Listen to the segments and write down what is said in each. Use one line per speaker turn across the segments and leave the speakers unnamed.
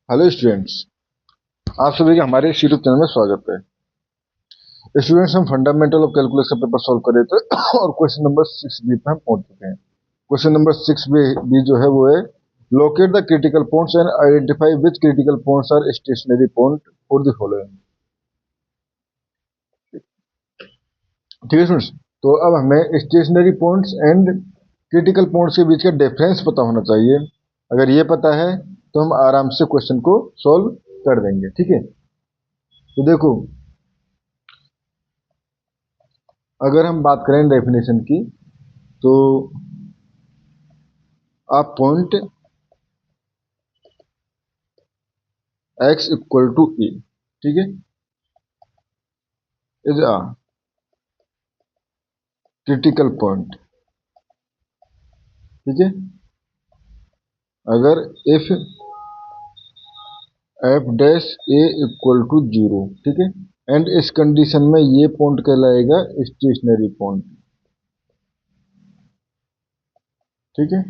Hello students, आप सभी का हमारे इस यूट्यूब चैनल में स्वागत है। स्टूडेंट्स, हम फंडामेंटल ऑफ कैलकुलस का पेपर सॉल्व कर रहे थे और क्वेश्चन नंबर 6 बी पे हम पहुंच चुके हैं। क्वेश्चन नंबर 6 बी जो है वो है locate the critical points and identify which critical points are stationary point for the following. ठीक है स्टूडेंट्स, तो अब हमें stationary points and critical points के बीच का डिफरेंस पता होना चाहिए। अगर ये पता है तो हम आराम से क्वेश्चन को सॉल्व कर देंगे। ठीक है, तो देखो, अगर हम बात करें डेफिनेशन की तो आप point x equal to A, ठीक है, इज अ क्रिटिकल पॉइंट। ठीक है, अगर if F dash A equal to 0, ठीक है, एंड इस कंडीशन में ये पॉइंट कहलाएगा स्टेशनरी पॉइंट। ठीक है,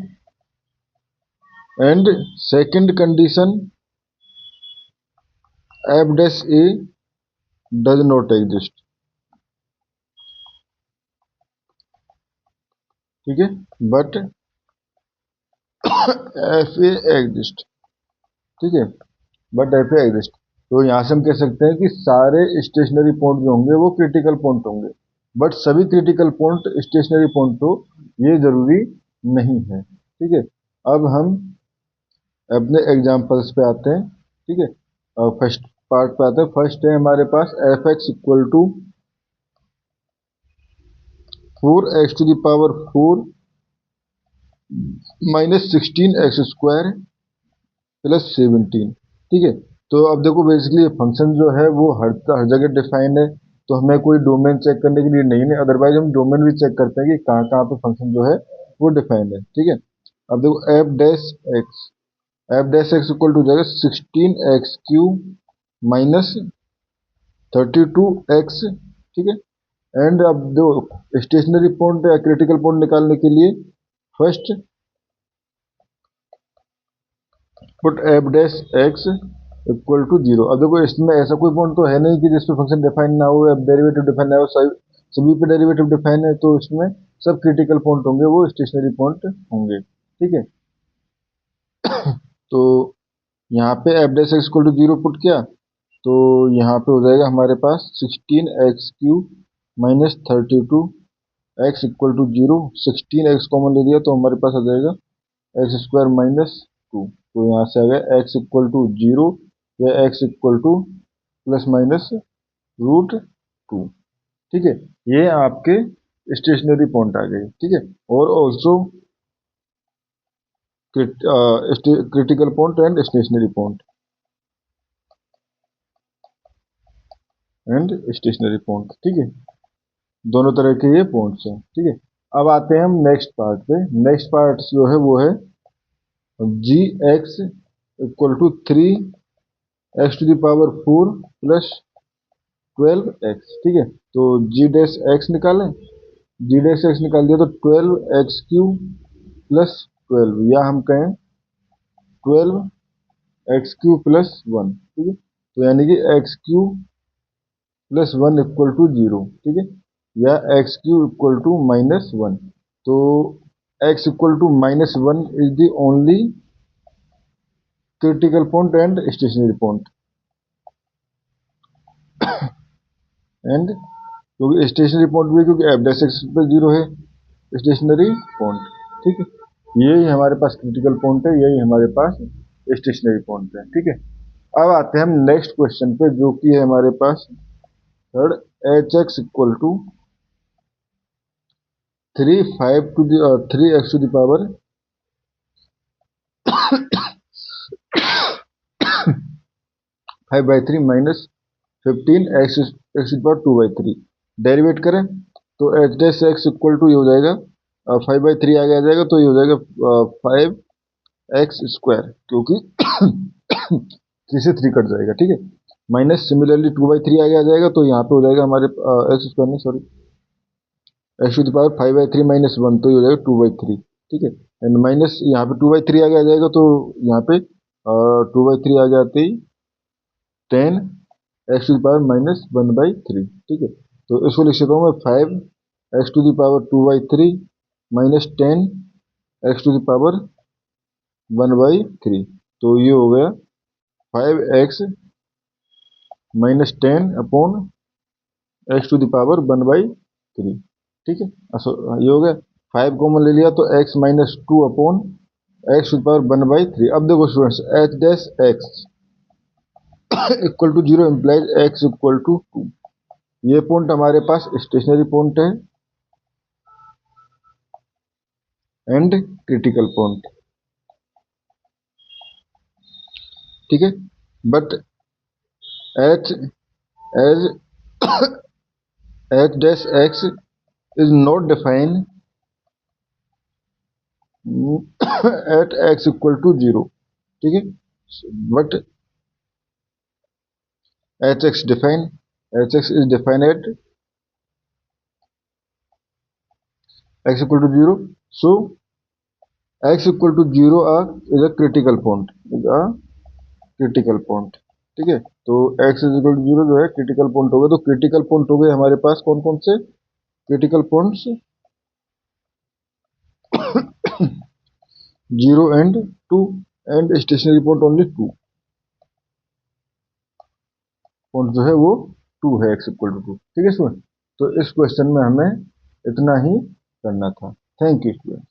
and second condition F dash A does not exist. ठीक है, बट एफ ए एग्जिस्ट। ठीक है, बट एफ ए एग्जिस्ट। तो यहां से हम कह सकते हैं कि सारे स्टेशनरी पॉइंट जो होंगे वो क्रिटिकल पॉइंट होंगे, बट सभी क्रिटिकल पॉइंट स्टेशनरी पॉइंट तो ये जरूरी नहीं है। ठीक है, अब हम अपने एग्जांपल्स पे आते हैं। ठीक है, फर्स्ट पार्ट पे आते हैं। फर्स्ट है हमारे पास F X equal to 4x⁴ minus 16x² plus 17। ठीक है, तो अब देखो, बेसिकली फंक्शन जो है वो हर जगह डिफाइंड है, तो हमें कोई डोमेन चेक करने के लिए नहीं है। अदरवाइज हम डोमेन भी चेक करते हैं कि कहाँ कहाँ पे फंक्शन जो है वो डिफाइंड है। ठीक है, अब देखो F dash x equal to जाएगा 16x³ माइनस 32x। ठीक है, एंड अब दो स्टेशनरी पॉइंट या क्रिटिकल पॉइंट निकालने के लिए first put F dash x equal to 0। अब देखो, इसमें ऐसा कोई पॉइंट तो है नहीं कि जिसपे फंक्शन डिफाइन ना हो या डेरिवेटिव डिफाइन ना हो। सभी पे डेरिवेटिव डिफाइन है, तो इसमें सब क्रिटिकल पॉइंट होंगे, वो स्टेशनरी पॉइंट होंगे। ठीक है, तो यहाँ पे F dash x equal to 0 put किया, तो यहाँ पे हो जाएगा हमारे पास 16x³ minus 32x equal to 0। 16x common ले लिया तो हमारे पास आ जाएगा x² माइनस 2। तो यहाँ से आ गया x इक्वल टू 0 या x equal two plus minus √2। ठीक है, ये आपके स्टेशनरी पॉइंट आ गए। ठीक है, और also critical point and stationary point ठीक है, दोनों तरह के ये पॉइंट्स हैं। ठीक है, अब आते हैं हम नेक्स्ट पार्ट पे। नेक्स्ट पार्ट जो है वो है G X equal to 3x⁴ plus 12x। ठीक है, तो जी डैश एक्स निकालें। जी डैश एक्स निकाल दिया तो 12x³ प्लस 12, या हम कहें 12x³ प्लस 1। ठीक है, तो यानी कि x³ प्लस 1 इक्वल टू 0। ठीक है, या x³ इक्वल टू माइनस 1। तो x equal to minus 1 is the only critical point and stationary point. And क्योंकि स्टेशनरी पॉइंट भी, क्योंकि एफ डैश एक्स पे 0 है स्टेशनरी पॉइंट। ठीक है, यही हमारे पास क्रिटिकल पॉइंट है, यही हमारे पास स्टेशनरी पॉइंट है। ठीक है, अब आते हैं हम नेक्स्ट क्वेश्चन पे, जो कि है हमारे पास third H X equal to 3x⁵ minus 15x⁵ derivate करें तो H dash x equal to ये हो जाएगा 5/3 आगे आ जाएगा, तो ये हो जाएगा 5x², क्योंकि 3 से 3 कट जाएगा। ठीक है, माइनस सिमिलरली 2/3 आगे आ जाएगा, तो यहाँ पे हो जाएगा हमारे x² नहीं, सॉरी, x⁵ माइनस 1, तो ये हो जाएगा 2/3। ठीक है, एंड माइनस यहाँ पे 2/3 आगे आ जाएगा, तो यहाँ पे और 2/3 आ जाती 10 x⁻⁻⁻⁻3। ठीक है, तो इसको लिख सकता हूँ मैं 5 x⁻2/3 माइनस 10 x⁻1/3। तो ये हो गया 5x-10/1/3। ठीक है, ये हो गया। 5 कॉमन ले लिया तो x-2/x⁻1/3। अब देखो students, h dash x equal to 0 implies x equal to 2। ये पॉइंट हमारे पास स्टेशनरी पॉइंट है एंड क्रिटिकल पॉइंट। ठीक है, but h as h dash x is not defined at x equal to 0। ठीक है, but hx is defined at x equal to 0. So x equal to 0 is a critical point. ठीक है, तो x is equal to 0 जो है critical point हो गया। तो क्रिटिकल पॉइंट हो गए हमारे पास कौन कौन से critical points? 0 and 2 and stationary point only 2 point जो है वो 2 है x इक्वल टू 2। ठीक है स्टूडेंट, तो इस क्वेश्चन में हमें इतना ही करना था। Thank you student.